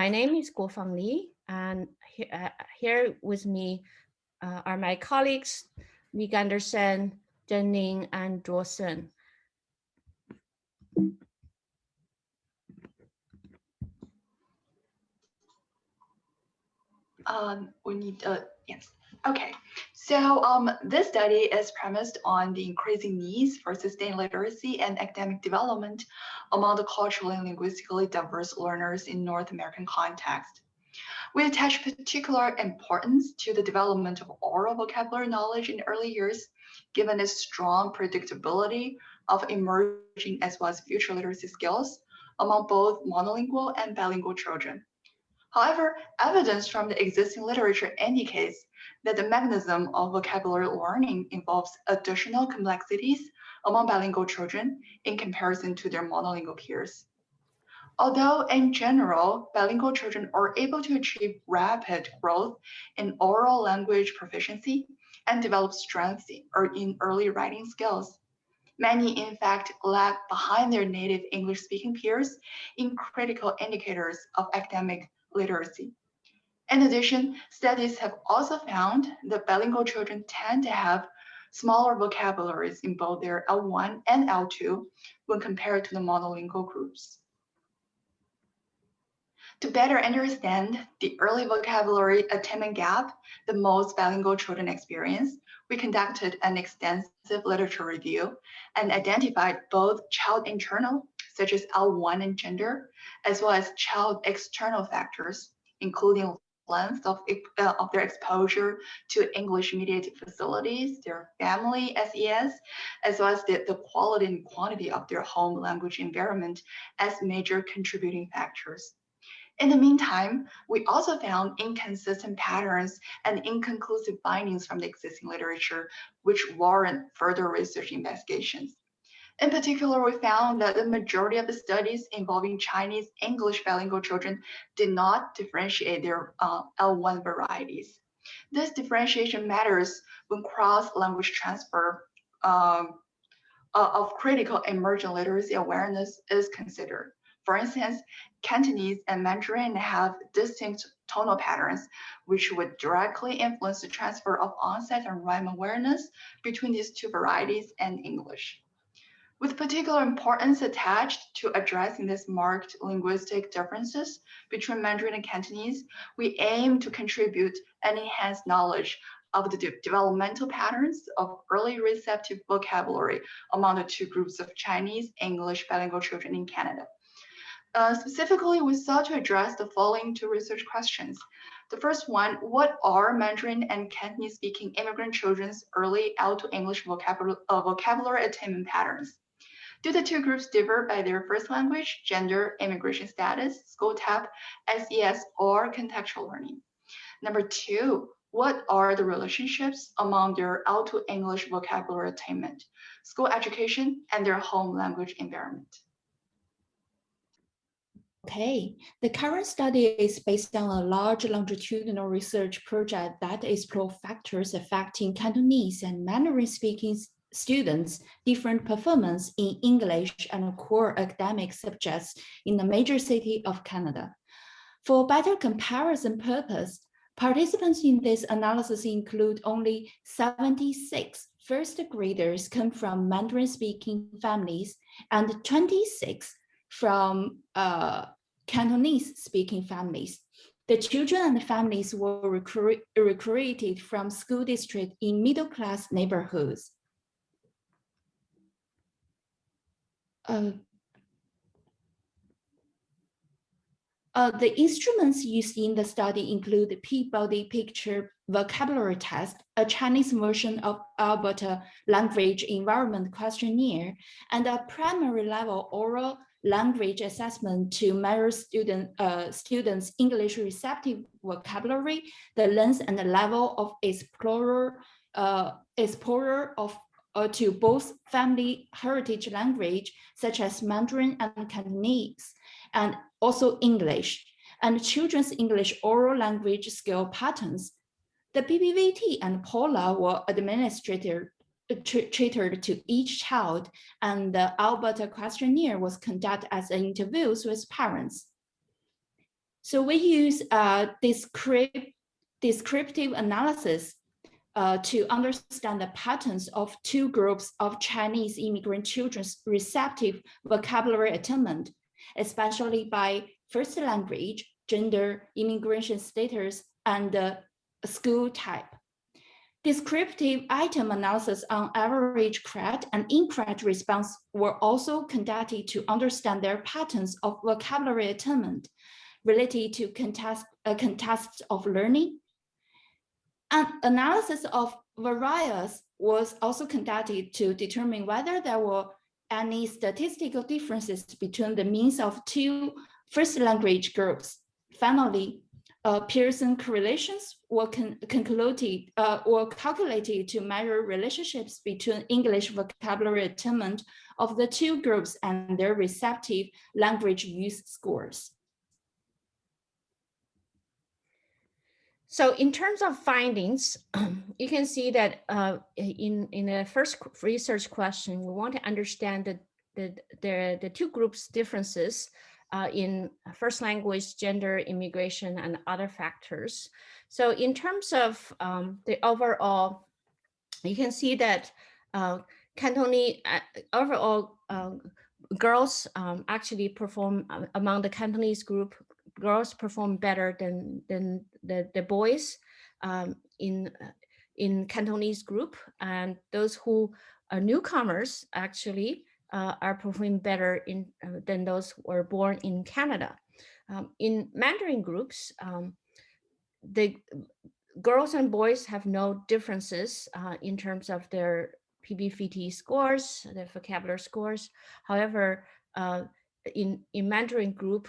My name is Guofang, and here with me are my colleagues, Gunderson, Zhen, and Zhuo. Yes. Okay. So this study is premised on the increasing needs for sustained literacy and academic development among the culturally and linguistically diverse learners in North American context. We attach particular importance to the development of oral vocabulary knowledge in early years, given its strong predictability of emerging as well as future literacy skills among both monolingual and bilingual children. However, evidence from the existing literature indicates that the mechanism of vocabulary learning involves additional complexities among bilingual children in comparison to their monolingual peers. Although in general, bilingual children are able to achieve rapid growth in oral language proficiency and develop strengths in early writing skills, many in fact lag behind their native English-speaking peers in critical indicators of academic literacy. In addition, studies have also found that bilingual children tend to have smaller vocabularies in both their L1 and L2 when compared to the monolingual groups. To better understand the early vocabulary attainment gap that most bilingual children experience, we conducted an extensive literature review and identified both child internal, such as L1 and gender, as well as child external factors, including length of their exposure to English-mediated facilities, their family SES, as well as the quality and quantity of their home language environment as major contributing factors. In the meantime, we also found inconsistent patterns and inconclusive findings from the existing literature, which warrant further research investigations. In particular, we found that the majority of the studies involving Chinese English bilingual children did not differentiate their L1 varieties. This differentiation matters when cross-language transfer of critical emergent literacy awareness is considered. For instance, Cantonese and Mandarin have distinct tonal patterns, which would directly influence the transfer of onset and rhyme awareness between these two varieties and English. With particular importance attached to addressing these marked linguistic differences between Mandarin and Cantonese, we aim to contribute and enhance knowledge of the developmental patterns of early receptive vocabulary among the two groups of Chinese English bilingual children in Canada. Specifically, we sought to address the following two research questions. The first one, what are Mandarin and Cantonese-speaking immigrant children's early L2 English vocabulary attainment patterns? Do the two groups differ by their first language, gender, immigration status, school type, SES, or contextual learning? Number two, what are the relationships among their L2 English vocabulary attainment, school education, and their home language environment? Okay, the current study is based on a large longitudinal research project that explores factors affecting Cantonese and Mandarin-speaking students' different performance in English and core academic subjects in the major city of Canada. For better comparison purpose, participants in this analysis include only 76 first graders come from Mandarin-speaking families and 26 from Cantonese-speaking families. The children and families were recruited from school districts in middle-class neighborhoods. The instruments used in the study include the Peabody Picture Vocabulary Test, a Chinese version of Alberta Language Environment Questionnaire, and a primary level oral language assessment to measure students' English receptive vocabulary, the length and the level of exposure to both family heritage language, such as Mandarin and Cantonese, and also English, and children's English oral language skill patterns. The PPVT and POLA were administered to each child, and the Alberta questionnaire was conducted as interviews with parents. So we use descriptive analysis to understand the patterns of two groups of Chinese immigrant children's receptive vocabulary attainment, especially by first language, gender, immigration status, and school type. Descriptive item analysis on average correct and incorrect response were also conducted to understand their patterns of vocabulary attainment related to contexts of learning. An analysis of variance was also conducted to determine whether there were any statistical differences between the means of two first language groups. Finally, Pearson correlations were calculated to measure relationships between English vocabulary attainment of the two groups and their receptive language use scores. So in terms of findings, you can see that in the first research question, we want to understand the two groups' differences in first language, gender, immigration, and other factors. So in terms of the overall, you can see that Cantonese overall girls actually perform among the Cantonese group. Girls perform better than the boys in Cantonese group, and those who are newcomers actually are performing better than those who were born in Canada. In Mandarin groups, the girls and boys have no differences in terms of their PBFT scores, their vocabulary scores. However, in Mandarin group,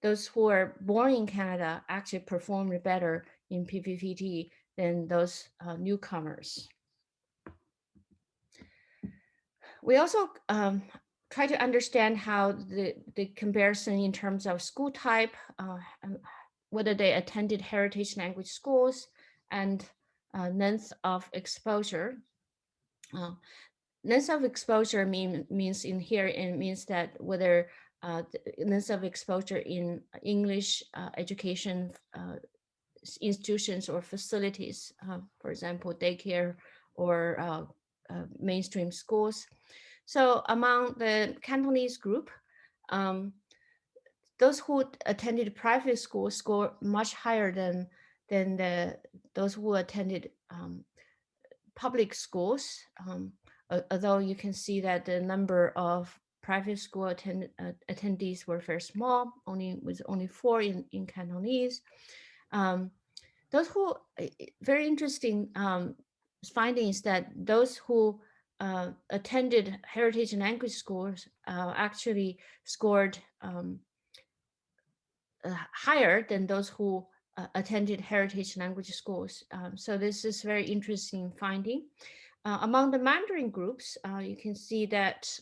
those who are born in Canada actually perform better in PBFT than those newcomers. We also try to understand how the comparison in terms of school type, whether they attended heritage language schools, and length of exposure. Length of exposure means in here, it means that whether length of exposure in English education institutions or facilities, for example, daycare or mainstream schools. So among the Cantonese group, those who attended private school score much higher than those who attended public schools. Although you can see that the number of private school attendees were very small, only 4 in Cantonese. Those who, very interesting findings that those who attended heritage language schools actually scored higher than those who attended heritage language schools. So this is very interesting finding. Among the Mandarin groups, you can see that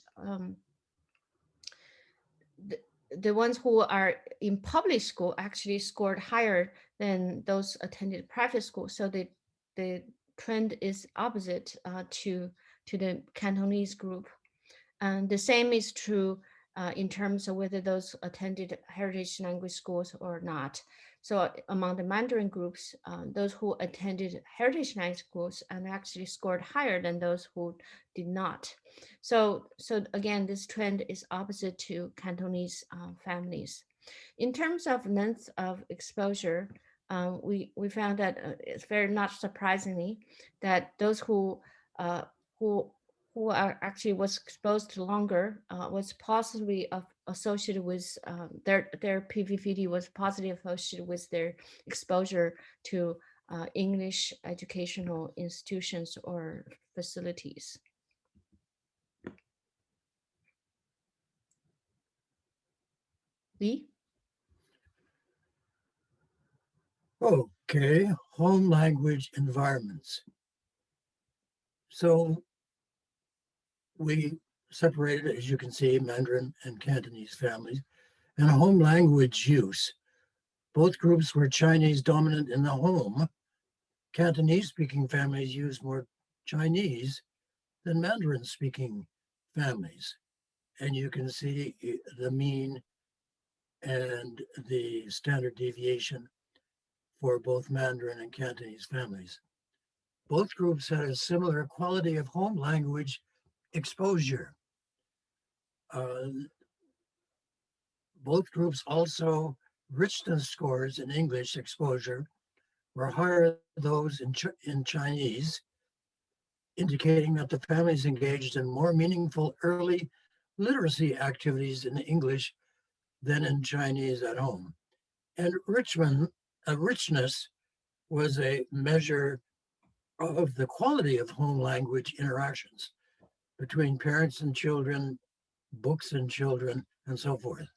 the ones who are in public school actually scored higher than those attended private school. So the trend is opposite to the Cantonese group. And the same is true in terms of whether those attended heritage language schools or not. So among the Mandarin groups, those who attended heritage language schools and actually scored higher than those who did not. So again, this trend is opposite to Cantonese families. In terms of length of exposure, we found that it's very not surprisingly that those who are actually was exposed to longer was possibly associated with their PVVD was positively associated with their exposure to English educational institutions or facilities. Lee? Okay, home language environments. So we separated, as you can see, Mandarin and Cantonese families, and home language use. Both groups were Chinese dominant in the home. Cantonese-speaking families use more Chinese than Mandarin-speaking families. And you can see the mean and the standard deviation for both Mandarin and Cantonese families. Both groups had a similar quality of home language exposure. Both groups also richness scores in English exposure were higher than those in Chinese, indicating that the families engaged in more meaningful early literacy activities in English than in Chinese at home. And richness was a measure of the quality of home language interactions between parents and children, books and children, and so forth.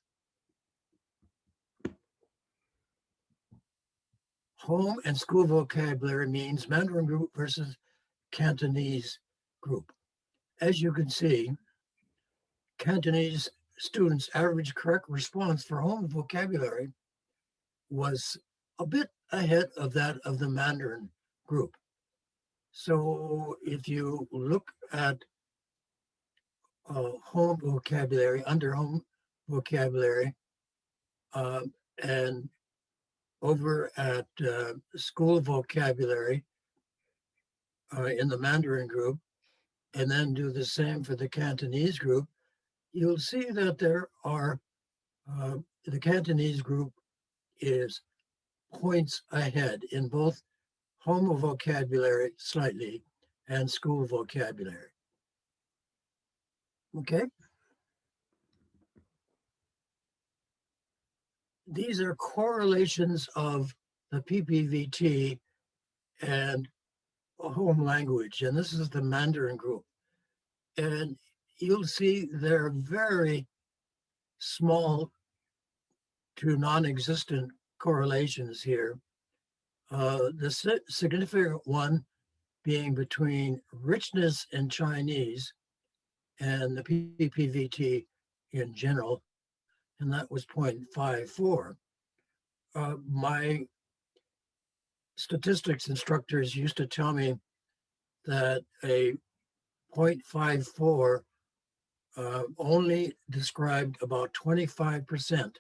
Home and school vocabulary means Mandarin group versus Cantonese group. As you can see, Cantonese students' average correct response for home vocabulary was a bit ahead of that of the Mandarin group. So if you look at home vocabulary, under home vocabulary, and over at school vocabulary in the Mandarin group, and then do the same for the Cantonese group, you'll see that there are, the Cantonese group is points ahead in both home vocabulary slightly and school vocabulary. Okay. These are correlations of the PPVT and home language, and this is the Mandarin group. And you'll see they're very small to non-existent correlations here. The significant one being between richness in Chinese and the PPVT in general, and that was 0.54. My statistics instructors used to tell me that a 0.54 only described about 25%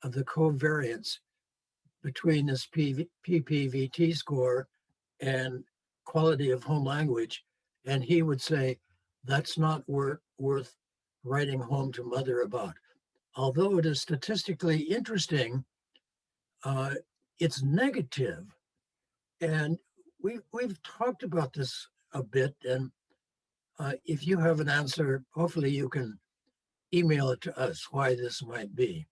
of the covariance between this PPVT score and quality of home language. And he would say, that's not worth writing home to mother about. Although it is statistically interesting, it's negative. And we've talked about this a bit. And if you have an answer, hopefully you can email it to us why this might be.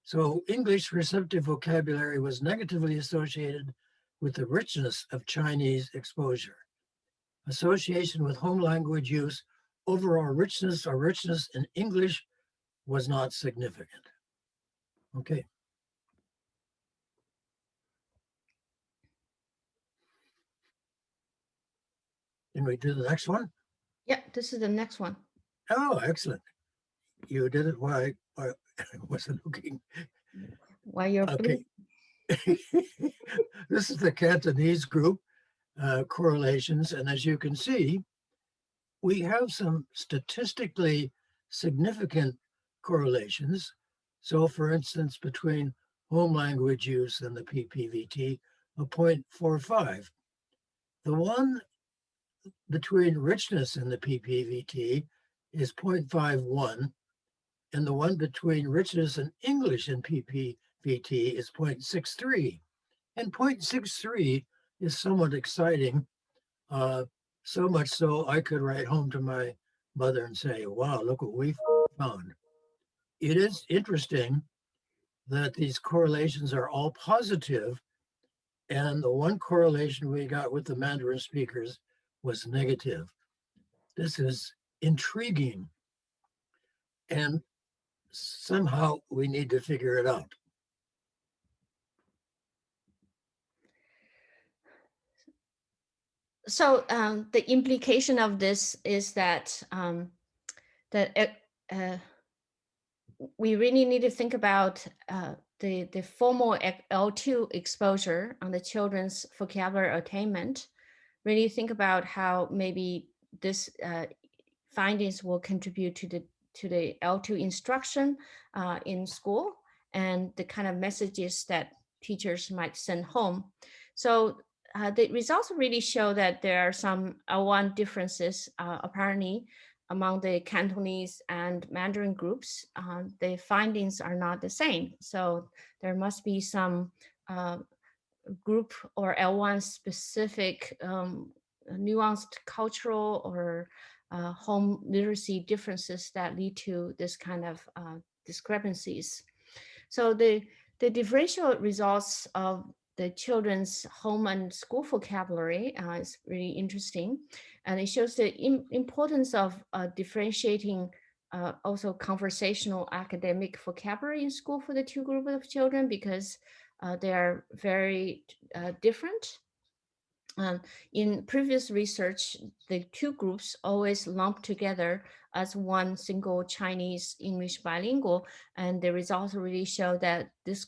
So English receptive vocabulary was negatively associated with the richness of Chinese exposure. Association with home language use, overall richness or richness in English was not significant. Okay. Can we do the next one? Yeah, this is the next one. Oh, excellent. You did it while I wasn't looking. While you're okay. This is the Cantonese group correlations. And as you can see, we have some statistically significant correlations. So for instance, between home language use and the PPVT, a 0.45. The one between richness and the PPVT is 0.51. And the one between richness and English and PPVT is 0.63. And 0.63 is somewhat exciting, so much so I could write home to my mother and say, wow, look what we found. It is interesting that these correlations are all positive, and the one correlation we got with the Mandarin speakers was negative. This is intriguing, and somehow we need to figure it out. So the implication of this is that we really need to think about the formal L2 exposure on the children's vocabulary attainment. Really think about how maybe this findings will contribute to the L2 instruction in school, and the kind of messages that teachers might send home. So the results really show that there are some L1 differences apparently among the Cantonese and Mandarin groups. The findings are not the same. So there must be some group or L1 specific nuanced cultural or home literacy differences that lead to this kind of discrepancies. So the differential results of the children's home and school vocabulary is really interesting. And it shows the importance of differentiating also conversational academic vocabulary in school for the two groups of children, because they are very different. In previous research, the two groups always lumped together as one single Chinese English bilingual, and the results really show that these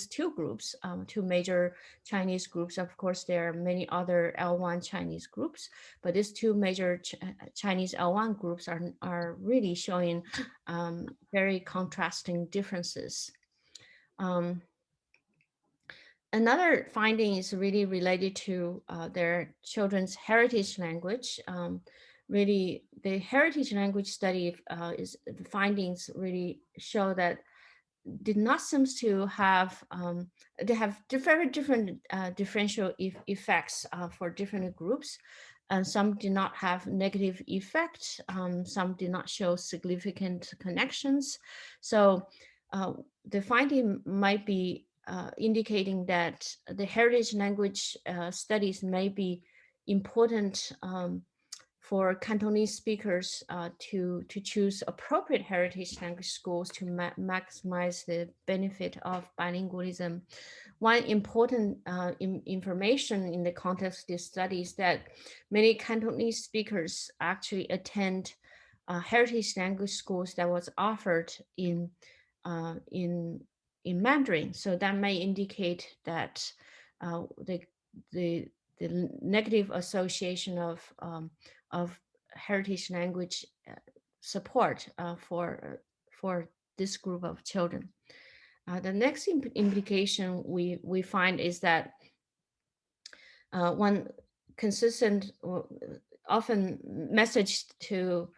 two groups, two major Chinese groups, of course there are many other L1 Chinese groups, but these two major Chinese L1 groups are really showing very contrasting differences. Another finding is really related to their children's heritage language. Really, the heritage language study the findings really show that did not seem to have, they have very different differential effects for different groups. And some did not have negative effects. Some did not show significant connections. So the finding might be indicating that the heritage language studies may be important for Cantonese speakers to choose appropriate heritage language schools to maximize the benefit of bilingualism. One important information in the context of this study is that many Cantonese speakers actually attend heritage language schools that was offered in Mandarin. So that may indicate that the negative association of heritage language support for this group of children. The next implication we find is that one consistent, often message to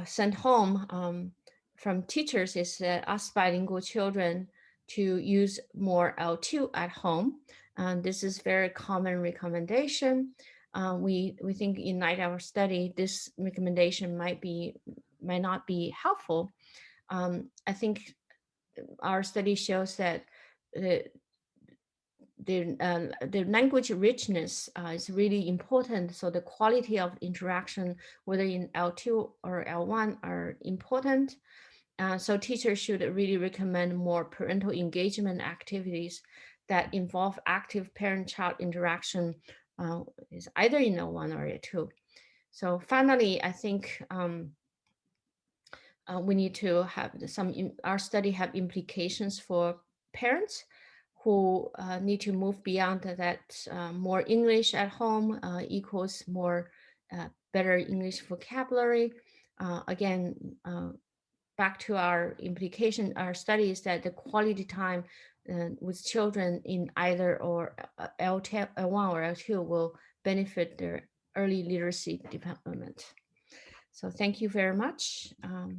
send home from teachers is that ask bilingual children to use more L2 at home. And this is very common recommendation. We think in light of our study, this recommendation might not be helpful. I think our study shows that the language richness is really important. So the quality of interaction, whether in L2 or L1, are important. So teachers should really recommend more parental engagement activities that involve active parent-child interaction, is either in L1 or L2. So finally, I think we need to have our study have implications for parents who need to move beyond that more English at home equals more better English vocabulary. Again, back to our implication, our study is that the quality time with children in either or L1 or L2 will benefit their early literacy development. So thank you very much.